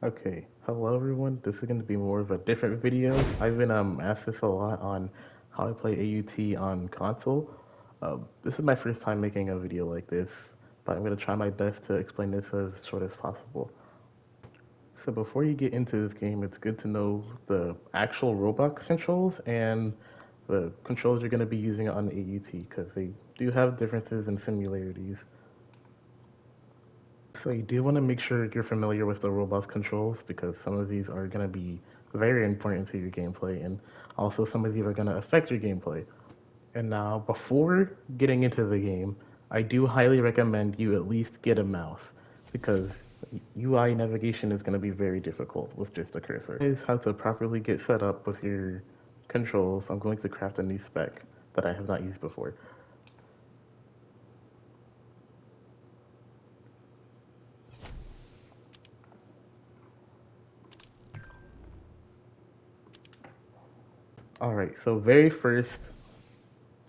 Okay, hello everyone. This is going to be more of a different video. I've been asked this a lot on how I play AUT on console. This is my first time making a video like this, but I'm going to try my best to explain this as short as possible. So before you get into this game, it's good to know the actual Roblox controls and the controls you're going to be using on AUT because they do have differences and similarities. So you do want to make sure you're familiar with the Roblox controls because some of these are going to be very important to your gameplay and also some of these are going to affect your gameplay. And now, before getting into the game, I do highly recommend you at least get a mouse because UI navigation is going to be very difficult with just a cursor. Is how to properly get set up with your controls. I'm going to craft a new spec that I have not used before. All right, so very first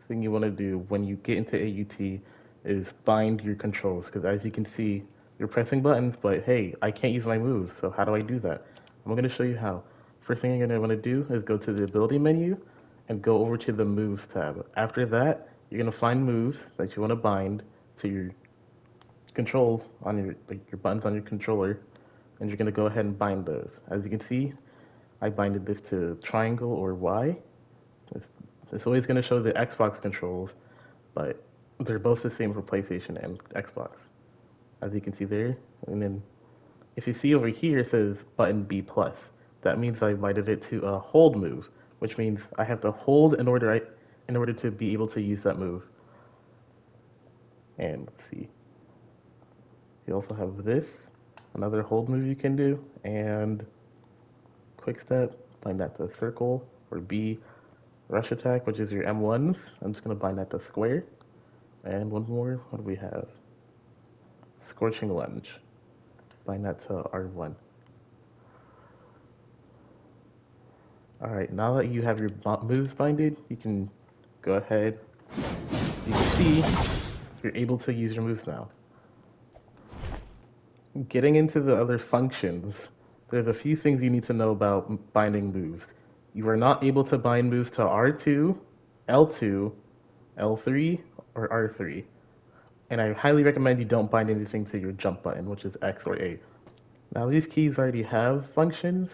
thing you want to do when you get into AUT is bind your controls because as you can see, you're pressing buttons, but hey, I can't use my moves, so how do I do that? I'm going to show you how. First thing you're going to want to do is go to the ability menu and go over to the moves tab. After that, you're going to find moves that you want to bind to your controls on your buttons on your controller, and you're going to go ahead and bind those. As you can see, I binded this to triangle or Y. It's, it's always going to show the Xbox controls, but they're both the same for PlayStation and Xbox, as you can see there. And then if you see over here, it says button B plus. That means I invited it to a hold move, which means I have to hold in order to be able to use that move. And let's see, you also have this, another hold move you can do, and quick step, bind that to circle, or B, rush attack, which is your M1s. I'm just gonna bind that to square. And one more, what do we have? Scorching lunge. Bind that to R1. Alright, now that you have your moves binded, you can go ahead. You can see you're able to use your moves now. Getting into the other functions, there's a few things you need to know about binding moves. You are not able to bind moves to R2, L2, L3, or R3. And I highly recommend you don't bind anything to your jump button, which is X or A. Now these keys already have functions.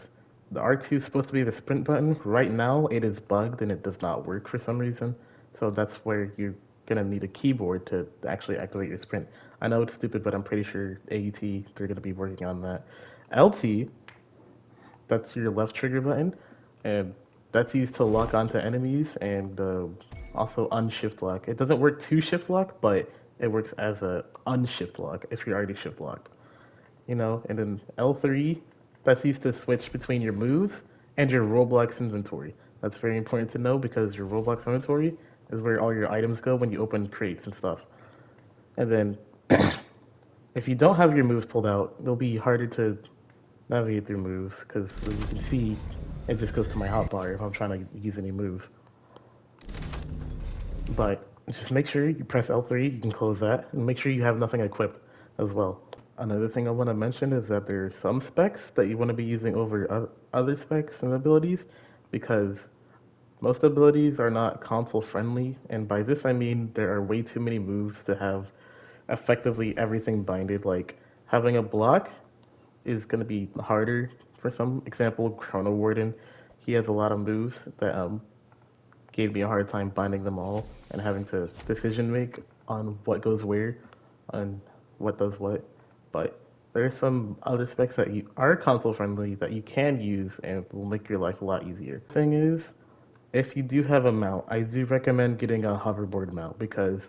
The R2 is supposed to be the sprint button. Right now it is bugged and it does not work for some reason. So that's where you're gonna need a keyboard to actually activate your sprint. I know it's stupid, but I'm pretty sure AUT, they're gonna be working on that. LT, that's your left trigger button, and that's used to lock onto enemies and also unshift lock. It doesn't work to shift lock, but it works as a unshift lock if you're already shift locked. And then L3, that's used to switch between your moves and your Roblox inventory. That's very important to know because your Roblox inventory is where all your items go when you open crates and stuff. And then if you don't have your moves pulled out, it'll be harder to navigate through moves because as you can see, it just goes to my hotbar if I'm trying to use any moves. But just make sure you press L3, you can close that, and make sure you have nothing equipped as well. Another thing I want to mention is that there are some specs that you want to be using over other specs and abilities because most abilities are not console friendly, and by this I mean there are way too many moves to have effectively everything binded. Like having a block is going to be harder for some. Example, Chrono Warden, he has a lot of moves that gave me a hard time binding them all and having to decision make on what goes where and what does what. But there are some other specs that you are console friendly that you can use and will make your life a lot easier. Thing is, if you do have a mount, I do recommend getting a hoverboard mount because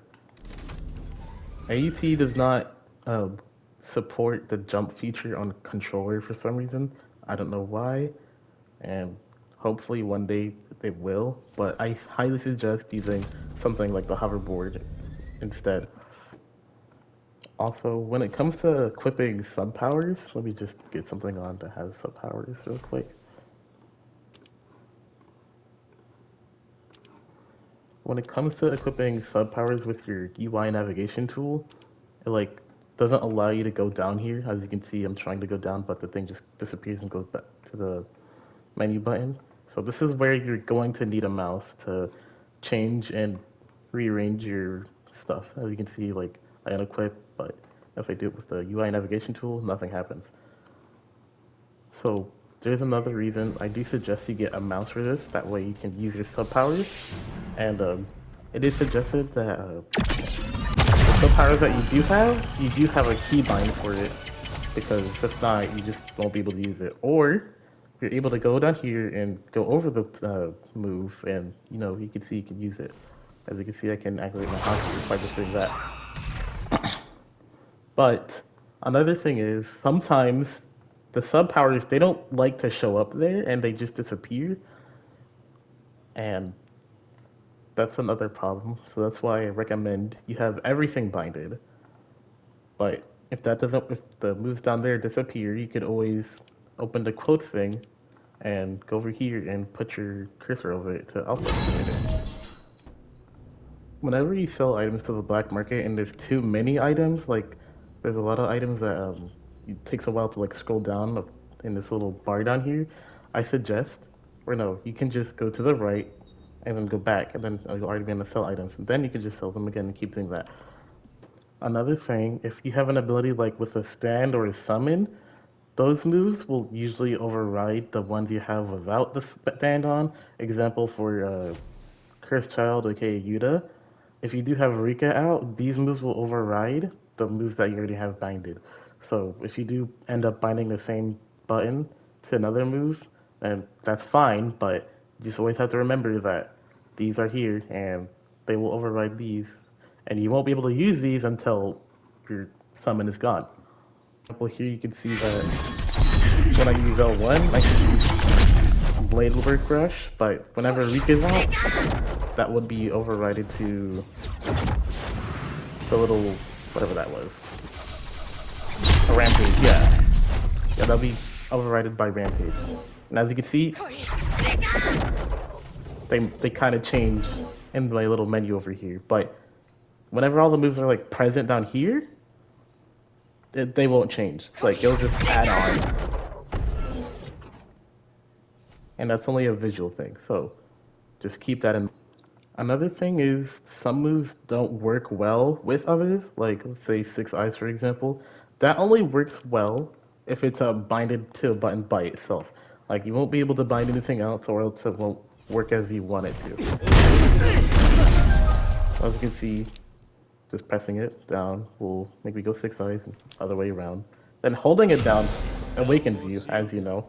AUT does not support the jump feature on controller for some reason. I don't know why, and hopefully one day they will. But I highly suggest using something like the hoverboard instead. Also, when it comes to equipping sub powers, let me just get something on that has sub powers real quick. When it comes to equipping sub powers with your UI navigation tool, like doesn't allow you to go down here. As you can see, I'm trying to go down, but the thing just disappears and goes back to the menu button. So this is where you're going to need a mouse to change and rearrange your stuff. As you can see, like I unequip, but if I do it with the UI navigation tool, nothing happens. So there's another reason I do suggest you get a mouse for this. That way you can use your sub powers. And it is suggested that the sub powers that you do have a keybind for it. Because if not, you just won't be able to use it. Or you're able to go down here and go over the move, and you can see you can use it. As you can see, I can activate my hotkey by just doing that. But another thing is sometimes the sub powers they don't like to show up there and they just disappear, and that's another problem. So that's why I recommend you have everything binded. But if the moves down there disappear, you could always open the quotes thing and go over here and put your cursor over it to also activate it. Whenever you sell items to the black market and there's too many items, like there's a lot of items that it takes a while to like scroll down in this little bar down here, I suggest, or no, you can just go to the right and then go back and then you'll already be able to sell items. And then you can just sell them again and keep doing that. Another thing, if you have an ability like with a stand or a summon, those moves will usually override the ones you have without the stand on. Example for Cursed Child, aka Yuta. If you do have Rika out, these moves will override the moves that you already have binded. So if you do end up binding the same button to another move, then that's fine, but you just always have to remember that these are here and they will override these. And you won't be able to use these until your summon is gone. For example, here you can see that when I use L1, I can use Blade Work Rush, but whenever Rika's out, that would be overrided to the little, whatever that was. A Rampage, yeah. Yeah, that'll be overridden by Rampage. And as you can see, they kind of change in my little menu over here. But whenever all the moves are like present down here, they won't change. Like it'll just add on, and that's only a visual thing. So just keep that in mind. Another thing is some moves don't work well with others, like let's say Six Eyes for example. That only works well if it's binded to a button by itself. Like you won't be able to bind anything else or else it won't work as you want it to. As you can see, just pressing it down will make me go Six Eyes and other way around. Then holding it down awakens you, as you know.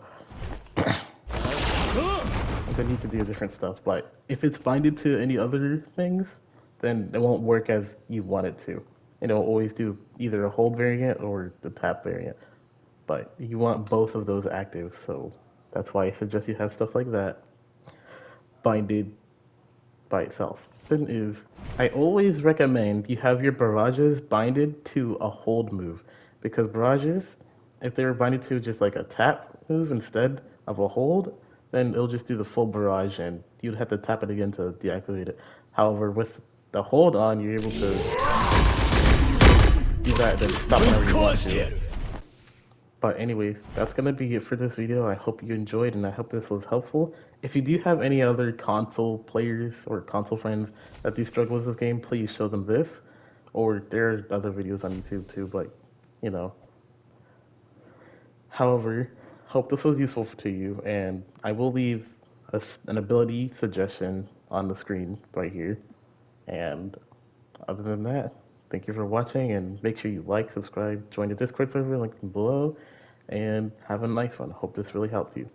Then you can do different stuff. But if it's binded to any other things, then it won't work as you want it to. And it'll always do either a hold variant or the tap variant. But you want both of those active, so that's why I suggest you have stuff like that binded by itself. Thing is, I always recommend you have your barrages binded to a hold move because barrages, if they were binded to just like a tap move instead of a hold, then it'll just do the full barrage and you'd have to tap it again to deactivate it. However, with the hold on, you're able to do that and then stop whenever you want to. But anyways, that's gonna be it for this video. I hope you enjoyed and I hope this was helpful. If you do have any other console players or console friends that do struggle with this game, please show them this. Or there are other videos on YouTube too, but you know. However, hope this was useful to you and I will leave an ability suggestion on the screen right here. And other than that, thank you for watching and make sure you like, subscribe, join the Discord server linked below, and have a nice one. Hope this really helped you.